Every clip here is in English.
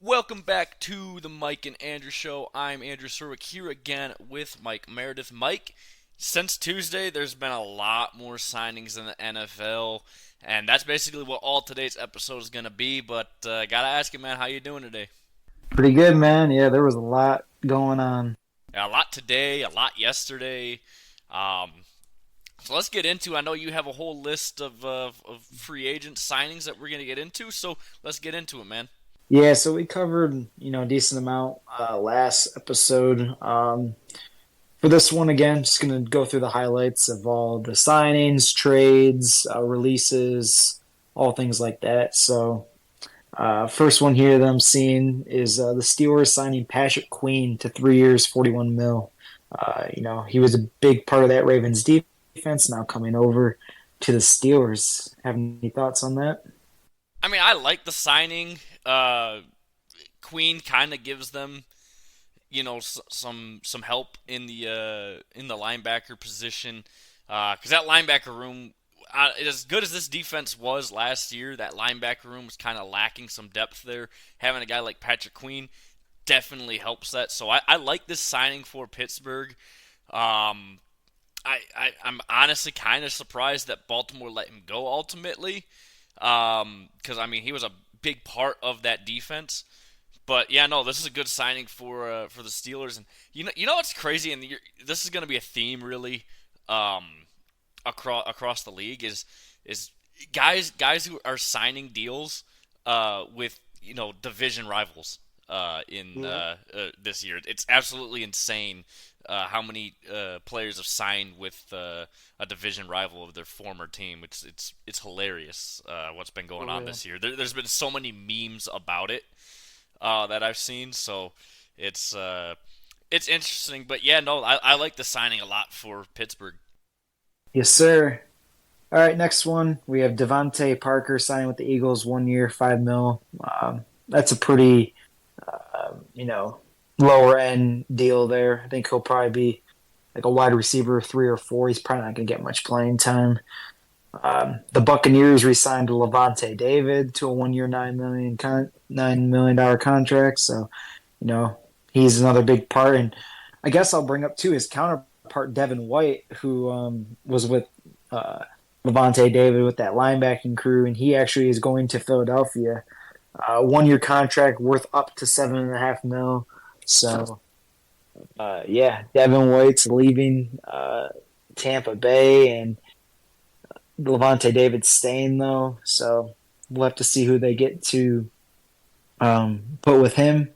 Welcome back to the Mike and Andrew Show. I'm Andrew Serwick here again with Mike Meredith. Mike, since Tuesday, there's been a lot more signings in the NFL, and that's basically what all today's episode is going to be. But gotta ask you, man, how you doing today? Pretty good, man. Yeah, there was a lot going on. Yeah, a lot today, a lot yesterday. Um, so let's get into. I know you have a whole list of free agent signings that we're going to get into. So let's get into it, man. Yeah, so we covered, a decent amount last episode. For this one, again, just going to go through the highlights of all the signings, trades, releases, all things like that. So, first one here that I'm seeing is the Steelers signing Patrick Queen to 3 years, 41 mil. He was a big part of that Ravens defense, now coming over to the Steelers. Have any thoughts on that? I mean, I like the signing. Queen kind of gives them, some help in the linebacker position, because that linebacker room, as good as this defense was last year, that linebacker room was kind of lacking some depth there. Having a guy like Patrick Queen definitely helps that. So I like this signing for Pittsburgh. Um, I'm honestly kind of surprised that Baltimore let him go ultimately, because I mean he was a big part of that defense. But yeah, no, this is a good signing for the Steelers, and you know what's crazy, and this is going to be a theme really, um, across the league is guys who are signing deals with division rivals in Yeah. this year. It's absolutely insane how many players have signed with a division rival of their former team. It's hilarious what's been For going on real. this year. There's been so many memes about it that I've seen. So it's uh, it's interesting. But yeah, no, I like the signing a lot for Pittsburgh. Yes, sir. All right, next one. We have Devontae Parker signing with the Eagles 1 year, 5 mil. That's a pretty, lower end deal there. I think he'll probably be like a wide receiver, 3 or 4. He's probably not going to get much playing time. The Buccaneers re-signed Levante David to a 1 year, $9 million contract. So, you know, he's another big part. And I guess I'll bring up too his counterpart Devin White, who was with uh, Levante David with that linebacking crew, and he actually is going to Philadelphia. 1 year contract worth up to 7.5 mil. So, yeah, Devin White's leaving Tampa Bay, and Levante David's staying though. So we'll have to see who they get to put with him.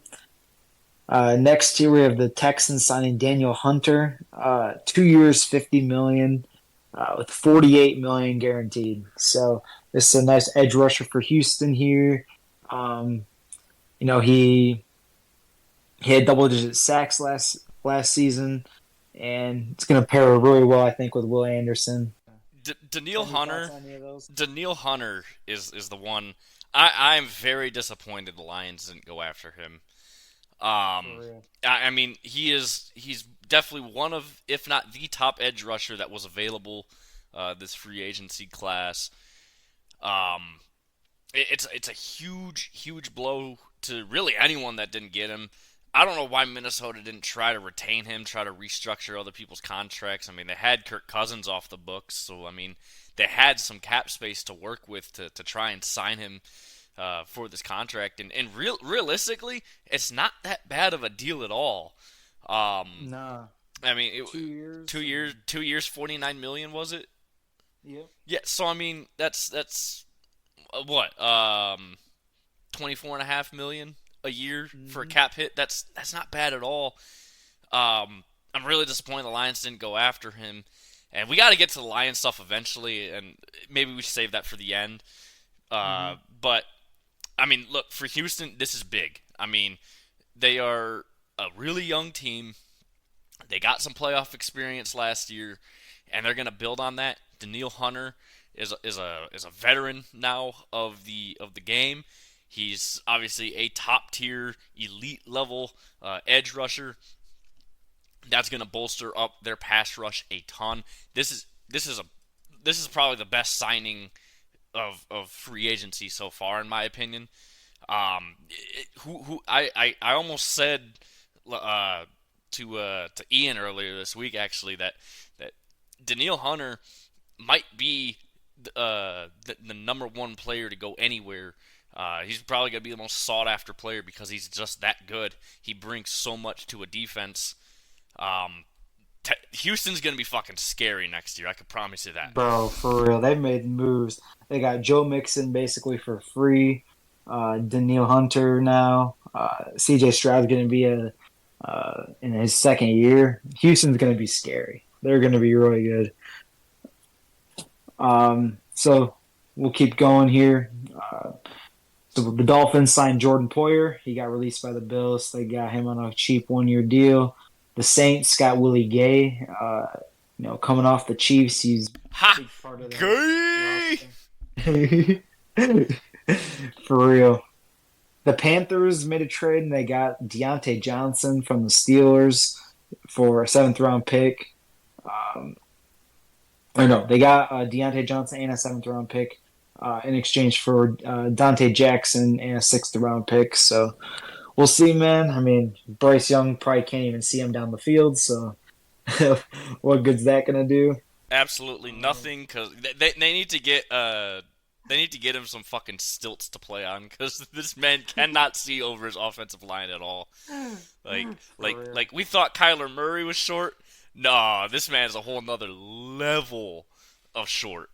Next year we have the Texans signing Daniel Hunter, 2 years, 50 million, with 48 million guaranteed. So this is a nice edge rusher for Houston here. Um, he had double digit sacks last season, and it's going to pair really well, I think, with Will Anderson. Daniil Any thoughts Hunter, on any of those? Daniil Hunter is the one. I'm very disappointed the Lions didn't go after him. For real. I mean he's definitely one of, if not the top edge rusher that was available this free agency class. Um, it's a huge blow to really anyone that didn't get him. I don't know why Minnesota didn't try to retain him, try to restructure other people's contracts. I mean, they had Kirk Cousins off the books, so I mean, they had some cap space to work with to try and sign him for this contract. And realistically, it's not that bad of a deal at all. Um, Nah, I mean, 2 years two years, and 2 years, 49 million was it? yep. Yeah. So I mean, that's what 24.5 million a year for a Hmm. cap hit. That's not bad at all. I'm really disappointed the Lions didn't go after him, and we got to get to the Lions stuff eventually, and maybe we should save that for the end. Hmm. But I mean, look, for Houston, this is big. I mean, they are a really young team. They got some playoff experience last year, and they're going to build on that. Daniil Hunter is a veteran now of the game. He's obviously a top tier, elite level edge rusher. That's going to bolster up their pass rush a ton. This is probably the best signing of free agency so far, in my opinion. I almost said to Ian earlier this week actually that Daniil Hunter might be the number one player to go anywhere. He's probably going to be the most sought after player because he's just that good. He brings so much to a defense. Um, Houston's going to be fucking scary next year. I can promise you that. Bro, for real, they've made moves. They got Joe Mixon basically for free. Daniil Hunter now. C.J. Stroud's going to be in his second year. Houston's going to be scary. They're going to be really good. So we'll keep going here. So the Dolphins signed Jordan Poyer. He got released by the Bills. They got him on a cheap 1 year deal. The Saints got Willie Gay. Coming off the Chiefs, he's a Ha! big part of that Gay! roster. For real. The Panthers made a trade and they got Deontay Johnson from the Steelers for a seventh round pick. Um, or no, they got Deontay Johnson and a seventh round pick in exchange for Dante Jackson and a sixth round pick. So we'll see, man. I mean, Bryce Young probably can't even see him down the field. So what good's that gonna do? Absolutely nothing because they need to get they need to get him some fucking stilts to play on because this man cannot see over his offensive line at all. Like For real. like we thought Kyler Murray was short. Nah, this man is a whole nother level of short.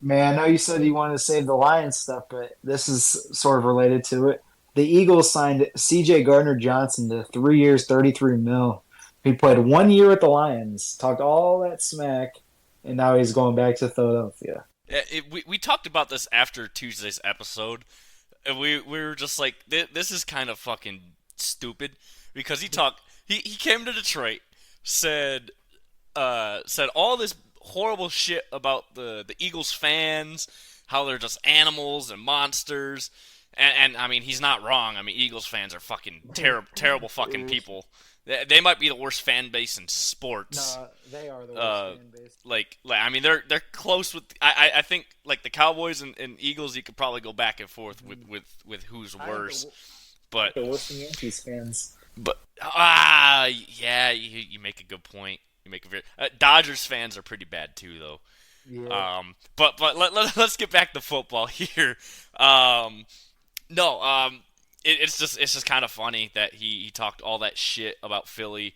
Man, I know you said you wanted to save the Lions stuff, but this is sort of related to it. The Eagles signed C.J. Gardner Johnson to 3 years, 33 mil. He played 1 year with the Lions, talked all that smack, and now he's going back to Philadelphia. We talked about this after Tuesday's episode, and we were just like, this is kind of fucking stupid because he came to Detroit, said said all this horrible shit about the Eagles fans, how they're just animals and monsters, and I mean he's not wrong. I mean Eagles fans are fucking terrible fucking people. They might be the worst fan base in sports. No, they are the worst Uh, fan base. I mean they're close with I think like the Cowboys and Eagles you could probably go back and forth with who's I think worse, but the worst Yankees fans. yeah you make a good point. You make a very Dodgers fans are pretty bad too though. Yeah. But let's get back to football here. Um, no, it's just kind of funny that he talked all that shit about Philly,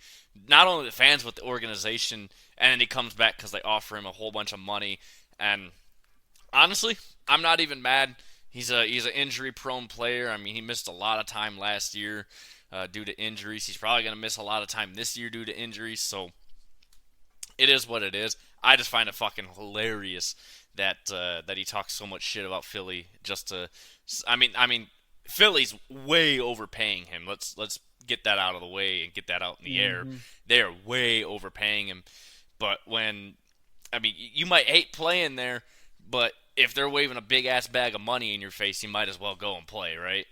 not only the fans but the organization, and then he comes back because they offer him a whole bunch of money. And honestly, I'm not even mad. He's an injury prone player. I mean, he missed a lot of time last year due to injuries. He's probably gonna miss a lot of time this year due to injuries. So it is what it is. I just find it fucking hilarious that he talks so much shit about Philly just to. I mean, Philly's way overpaying him. Let's get that out of the way and get that out in the air. Hmm. They are way overpaying him. But I mean, you might hate playing there, but if they're waving a big ass bag of money in your face, you might as well go and play, right?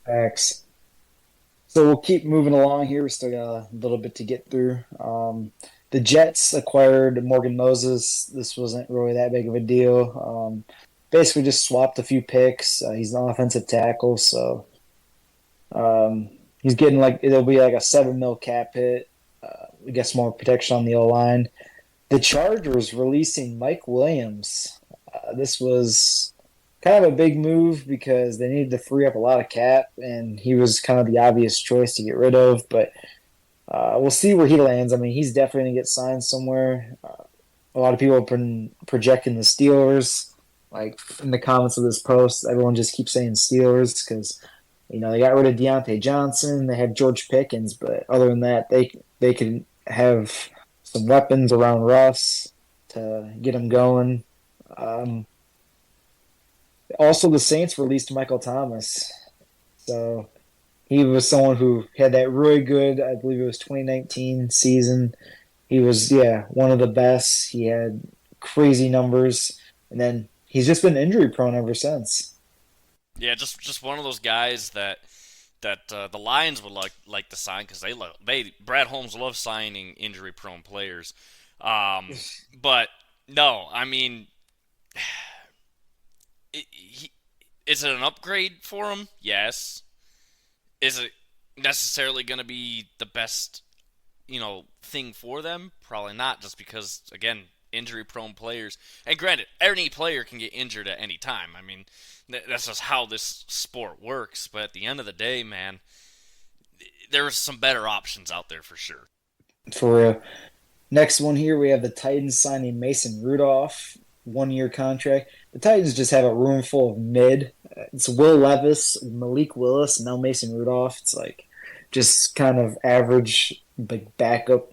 Facts. So we'll keep moving along here. We still got a little bit to get through. The Jets acquired Morgan Moses. This wasn't really that big of a deal. Basically, just swapped a few picks. He's an offensive tackle, so um, he's getting like it'll be like a 7 mil cap hit. We get some more protection on the O line. The Chargers releasing Mike Williams. This was kind of a big move because they needed to free up a lot of cap, and he was kind of the obvious choice to get rid of. But we'll see where he lands. I mean, he's definitely going to get signed somewhere. A lot of people have been projecting the Steelers. Like in the comments of this post, everyone just keeps saying Steelers because they got rid of Deontay Johnson. They have George Pickens, but other than that, they can have some weapons around Russ to get him going. Um, Also, the Saints released Michael Thomas. So he was someone who had that really good, I believe it was 2019 season. He was, yeah, one of the best. He had crazy numbers. And then he's just been injury prone ever since. Yeah, just one of those guys that the Lions would like to sign because they Brad Holmes loves signing injury prone players. But no, I mean, he Is it an upgrade for him? Yes. Is it necessarily going to be the best, thing for them? Probably not, just because, again, injury prone players. And granted, any player can get injured at any time. I mean, that's just how this sport works. But at the end of the day, man, there's some better options out there for sure. For real. Next one here, we have the Titans signing Mason Rudolph, 1 year contract. The Titans just have a room full of mid. It's Will Levis, Malik Willis, and now Mason Rudolph. It's like just kind of average, like backup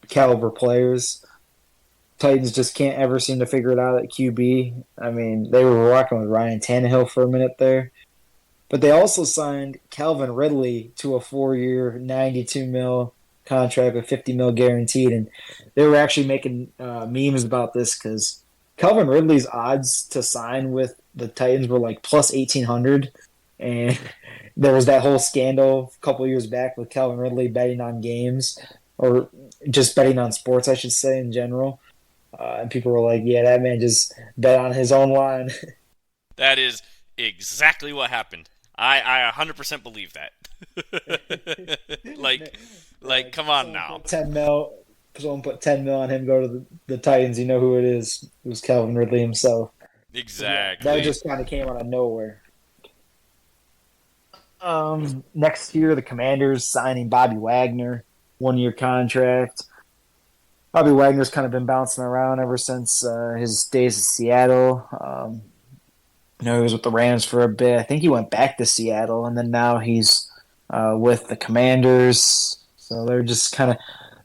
caliber players. Titans just can't ever seem to figure it out at QB. I mean, they were rocking with Ryan Tannehill for a minute there. But they also signed Calvin Ridley to a 4 year, 92 mil contract with 50 mil guaranteed. And they were actually making memes about this because Calvin Ridley's odds to sign with the Titans were like plus 1,800. And there was that whole scandal a couple years back with Calvin Ridley betting on games or just betting on sports, I should say, in general. And people were like, yeah, that man just bet on his own line. That is exactly what happened. I 100% believe that. like, come on Someone now. put 10 mil. Someone put 10 mil on him. Go to the Titans. You know who it is? It was Calvin Ridley himself. Yeah, that Exactly. just kind of came out of nowhere. Next year, the Commanders signing Bobby Wagner, 1 year contract. Bobby Wagner's kind of been bouncing around ever since his days in Seattle. He was with the Rams for a bit. I think he went back to Seattle, and then now he's with the Commanders. So they're just kind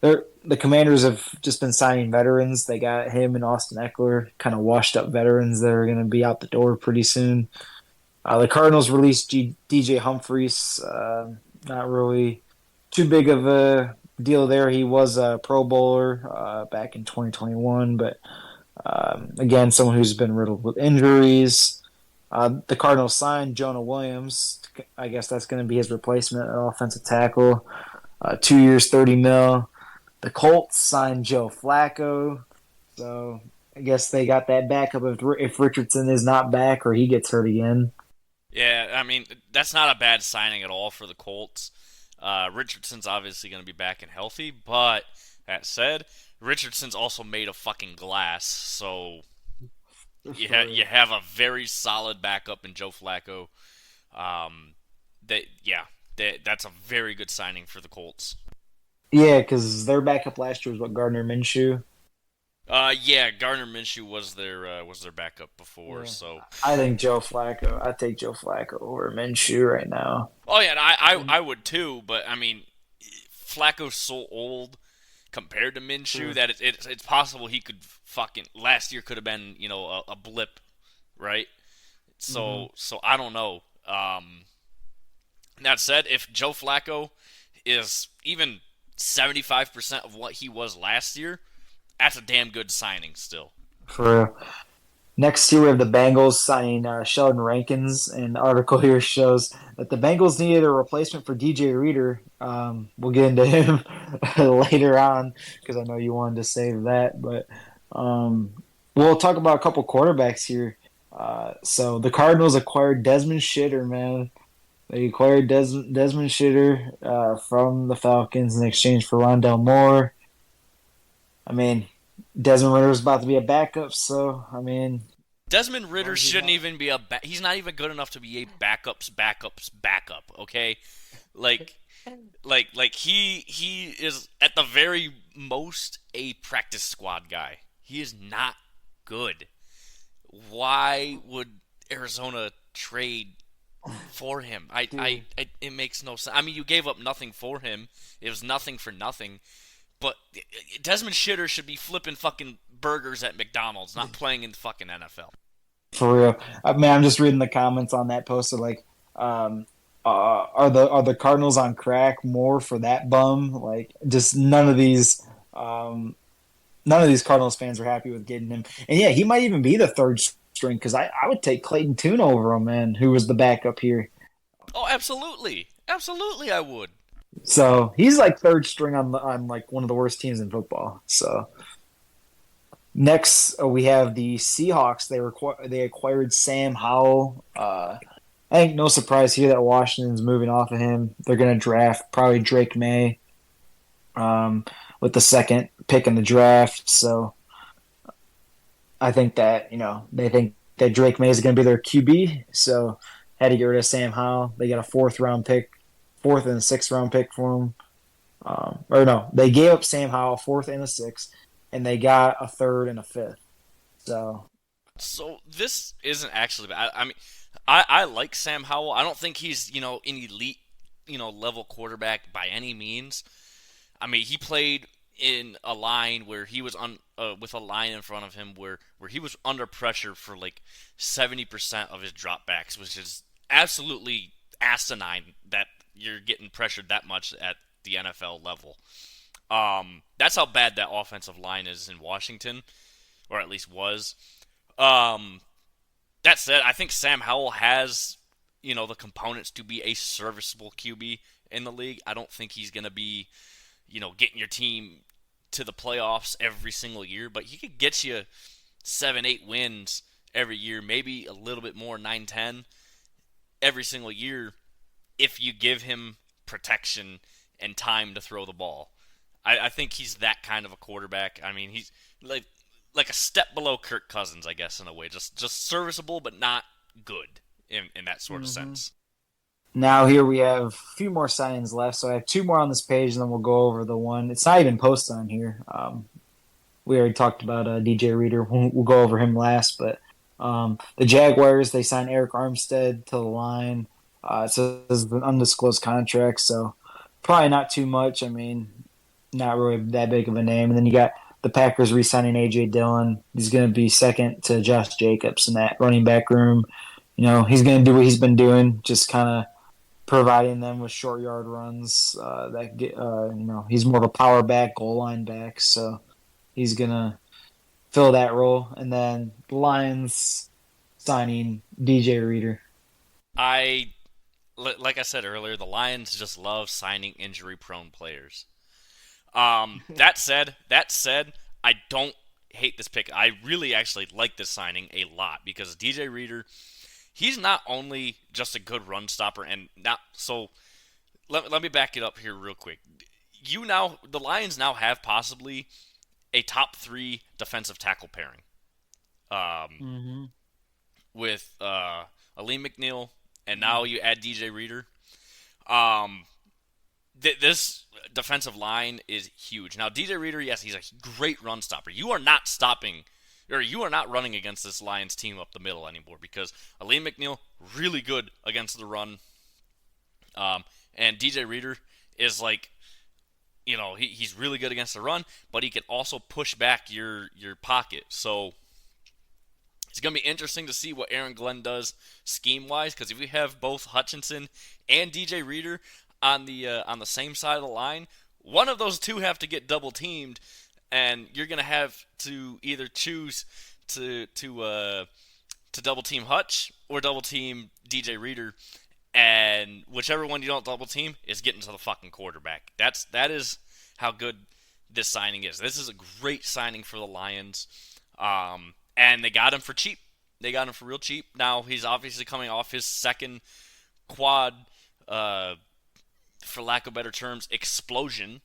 of the Commanders have just been signing veterans. They got him and Austin Eckler, kind of washed up veterans that are going to be out the door pretty soon. The Cardinals released DJ Humphries. Not really too big of a deal there. He was a Pro Bowler back in 2021, but again, someone who's been riddled with injuries. The Cardinals signed Jonah Williams. I guess that's going to be his replacement at offensive tackle. 2 years, 30 mil. The Colts signed Joe Flacco. So I guess they got that backup if Richardson is not back or he gets hurt again. Yeah, I mean, that's not a bad signing at all for the Colts. Richardson's obviously going to be back and healthy, but that said, Richardson's also made of fucking glass, so you have a very solid backup in Joe Flacco. That's a very good signing for the Colts. Yeah, because their backup last year was what Gardner Minshew. Yeah, Gardner Minshew was their backup before, Yeah, so. I think Joe Flacco. I take Joe Flacco over Minshew right now. Oh yeah, and I would too, but I mean, Flacco's so old compared to Minshew True. that it's possible he could fucking last year could have been a blip, right? Hmm. So I don't know. That said, if Joe Flacco is even 75% of what he was last year, that's a damn good signing still. For next year, we have the Bengals signing Sheldon Rankins. An article here shows that the Bengals needed a replacement for DJ Reader. We'll get into him later on because I know you wanted to save that. But we'll talk about a couple quarterbacks here. So the Cardinals acquired Desmond Shitter, man. They acquired Desmond Shitter from the Falcons in exchange for Rondell Moore. I mean, Desmond Ritter's about to be a backup, so I mean, Desmond as long Ritter as he's shouldn't not. even be he's not even good enough to be a backup's backup, okay? Like like he is at the very most a practice squad guy. He is not good. Why would Arizona trade for him? Dude, It makes no sense. I mean, you gave up nothing for him. It was nothing for nothing. But Desmond Shitter should be flipping fucking burgers at McDonald's, not playing in the fucking NFL. for real. I mean, I'm just reading the comments on that poster. Like, are the Cardinals on crack more for that bum? Like, just um, none of these Cardinals fans are happy with getting him. And yeah, he might even be the third string because I would take Clayton Tune over him, man, who was the backup here. Oh, absolutely, absolutely, I would. So he's like third string on like one of the worst teams in football. So Next, we have the Seahawks. They acquired Sam Howell. I think no surprise here that Washington's moving off of him. They're going to draft probably Drake May um, with the second pick in the draft. So I think that they think that Drake May is going to be their QB. So had to get rid of Sam Howell. They got a fourth round pick, fourth and a sixth round pick for him. Or no, they gave up Sam Howell, fourth and a sixth, and they got a third and a fifth. So So this isn't actually bad. I mean, I like Sam Howell. I don't think he's an elite level quarterback by any means. I mean, he played in a line where he was on with a line in front of him where he was under pressure for like 70% of his dropbacks, which is absolutely asinine that you're getting pressured that much at the NFL level. That's how bad that offensive line is in Washington, or at least was. Um, that said, I think Sam Howell has the components to be a serviceable QB in the league. I don't think he's going to be getting your team to the playoffs every single year, but he could get you 7, 8 wins every year, maybe a little bit more, 9, 10 every single year if you give him protection and time to throw the ball. I think he's that kind of a quarterback. I mean, he's like a step below Kirk Cousins, I guess, in a way. Just serviceable, but not good in that sort of mm-hmm. sense. Now here we have a few more signings left. So I have two more on this page, and then we'll go over the one. It's not even posted on here. We already talked about DJ Reader. We'll go over him last, but the Jaguars, they signed Eric Armstead to the line. It says an undisclosed contract, so probably not too much. I mean, not really that big of a name. And then you got the Packers re-signing A.J. Dillon. He's going to be second to Josh Jacobs in that running back room. He's going to do what he's been doing, just kind of providing them with short yard runs. He's more of a power back, goal line back, so he's gonna fill that role. And then the Lions signing DJ Reader. I like I said earlier, the Lions just love signing injury-prone players. That said, I don't hate this pick. I really actually like this signing a lot because DJ Reader, he's not only just a good run stopper and not so. Let me back it up here real quick. The Lions now have possibly a top three defensive tackle pairing. Um, Mm-hmm. with Aleem McNeil, and now you add DJ Reader. Um, this defensive line is huge. Now, DJ Reader, yes, he's a great run stopper. You are not stopping, or you are not running against this Lions team up the middle anymore because Aleem McNeil, really good against the run. And DJ Reader is like, he's really good against the run, but he can also push back your pocket. So it's going to be interesting to see what Aaron Glenn does scheme-wise, because if you have both Hutchinson and DJ Reader on the same side of the line, one of those two have to get double teamed, and you're going to have to either choose to double team Hutch or double team DJ Reader, and whichever one you don't double team is getting to the fucking quarterback. That is how good this signing is. This is a great signing for the Lions. And they got him for cheap. They got him for real cheap. Now, he's obviously coming off his second quad, for lack of better terms, explosion,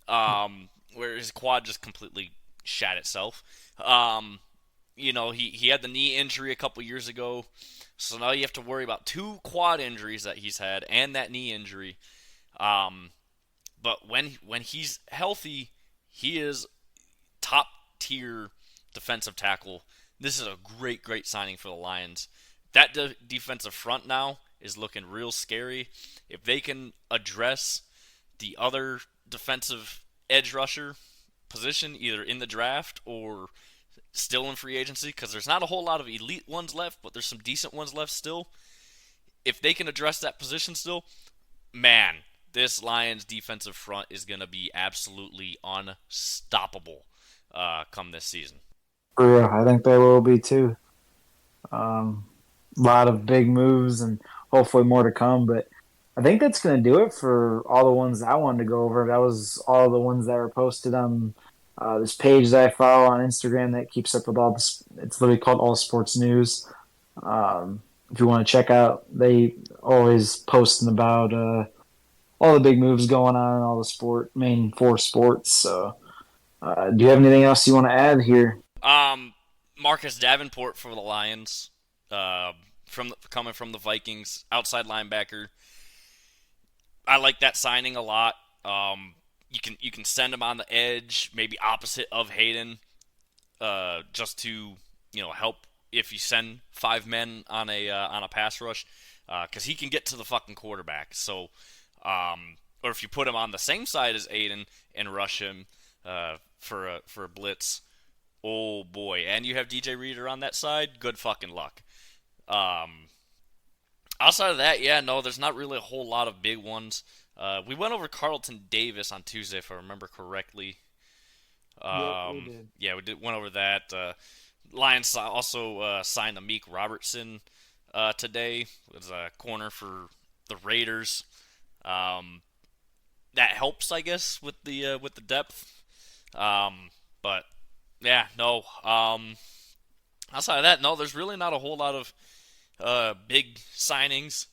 where his quad just completely shat itself. He had the knee injury a couple years ago, so now you have to worry about two quad injuries that he's had and that knee injury. But when he's healthy, he is top tier defensive tackle. This is a great signing for the Lions. That defensive front now is looking real scary. If they can address the other defensive edge rusher position, either in the draft or still in free agency, because there's not a whole lot of elite ones left, but there's some decent ones left still. If they can address that position still, man, this Lions defensive front is going to be absolutely unstoppable come this season. For real, I think they will be too. A lot of big moves and hopefully more to come. But I think that's going to do it for all the ones I wanted to go over. That was all the ones that were posted on This page that I follow on Instagram that keeps up with all this, it's literally called All Sports News. If you want to check out, they always posting about all the big moves going on in all the main four sports. So, do you have anything else you want to add here? Um, Marcus Davenport for the Lions, coming from the Vikings, outside linebacker. I like that signing a lot. You can send him on the edge, maybe opposite of Hayden, just to help if you send five men on a pass rush, because he can get to the fucking quarterback. So, or if you put him on the same side as Aiden and rush him for a blitz, oh boy, and you have DJ Reader on that side, good fucking luck. Um, Outside of that, yeah, no, there's not really a whole lot of big ones. We went over Carlton Davis on Tuesday, if I remember correctly. Yep, we did. Yeah, went over that. Lions also signed Amik Robertson today. Was a corner for the Raiders. Um, that helps, I guess, with the depth. But yeah, no. Outside of that, no, there's really not a whole lot of big signings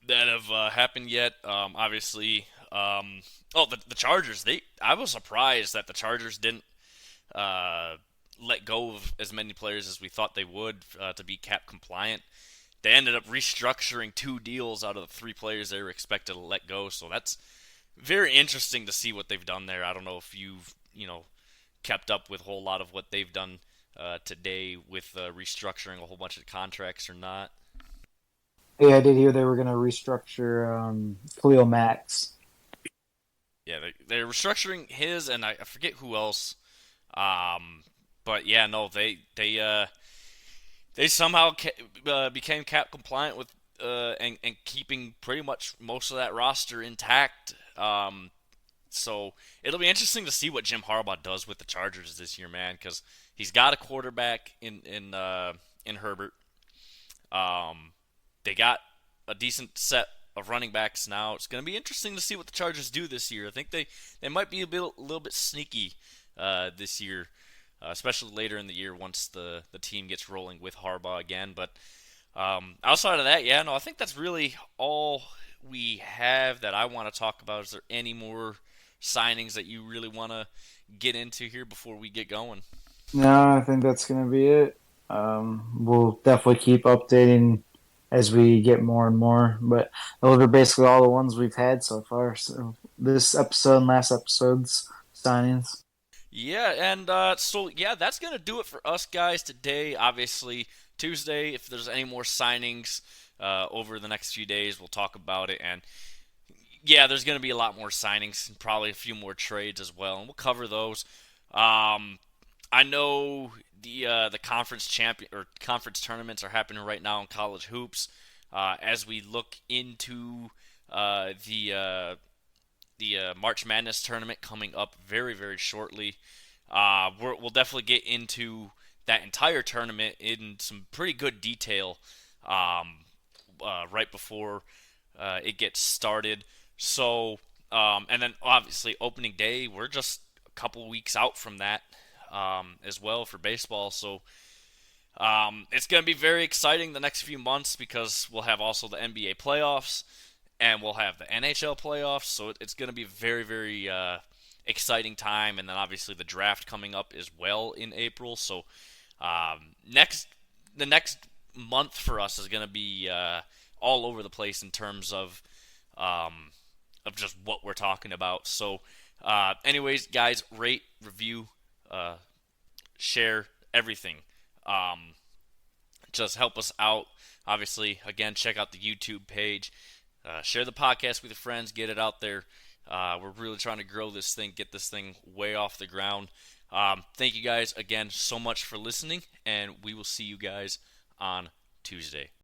that have happened yet. Obviously, the Chargers. I was surprised that the Chargers didn't uh, let go of as many players as we thought they would to be cap compliant. They ended up restructuring two deals out of the three players they were expected to let go. So that's very interesting to see what they've done there. I don't know if you've kept up with a whole lot of what they've done today with restructuring a whole bunch of contracts or not. Yeah, I did hear they were going to restructure Khalil Max. Yeah, they're restructuring his, and I forget who else. Um, but yeah, no, they somehow became cap compliant with and keeping pretty much most of that roster intact. So it'll be interesting to see what Jim Harbaugh does with the Chargers this year, man, because he's got a quarterback in Herbert. Um, they got a decent set of running backs now. It's going to be interesting to see what the Chargers do this year. I think they might be a little bit sneaky this year, especially later in the year once the team gets rolling with Harbaugh again. But outside of that, yeah, no, I think that's really all we have that I want to talk about. Is there any more signings that you really want to get into here before we get going? No, I think that's going to be it. We'll definitely keep updating as we get more and more, but those are basically all the ones we've had so far. So this episode and last episode's signings. Yeah, and so yeah, that's gonna do it for us guys today. Obviously, Tuesday. If there's any more signings over the next few days, we'll talk about it. And yeah, there's gonna be a lot more signings and probably a few more trades as well, and we'll cover those. Um, I know the conference champion or conference tournaments are happening right now in college hoops. As we look into uh, the uh, the March Madness tournament coming up very, very shortly. We'll definitely get into that entire tournament in some pretty good detail right before it gets started. So, and then obviously opening day, we're just a couple weeks out from that as well for baseball. So, it's going to be very exciting the next few months because we'll have also the NBA playoffs and we'll have the NHL playoffs. So it's going to be a very, very exciting time. And then obviously the draft coming up as well in April. So the next month for us is going to be all over the place in terms of just what we're talking about. So, anyways, guys, rate, review, uh, share everything. Um, just help us out. Obviously, again, check out the YouTube page. Share the podcast with your friends. Get it out there. We're really trying to grow this thing, get this thing way off the ground. Thank you guys again so much for listening, and we will see you guys on Tuesday.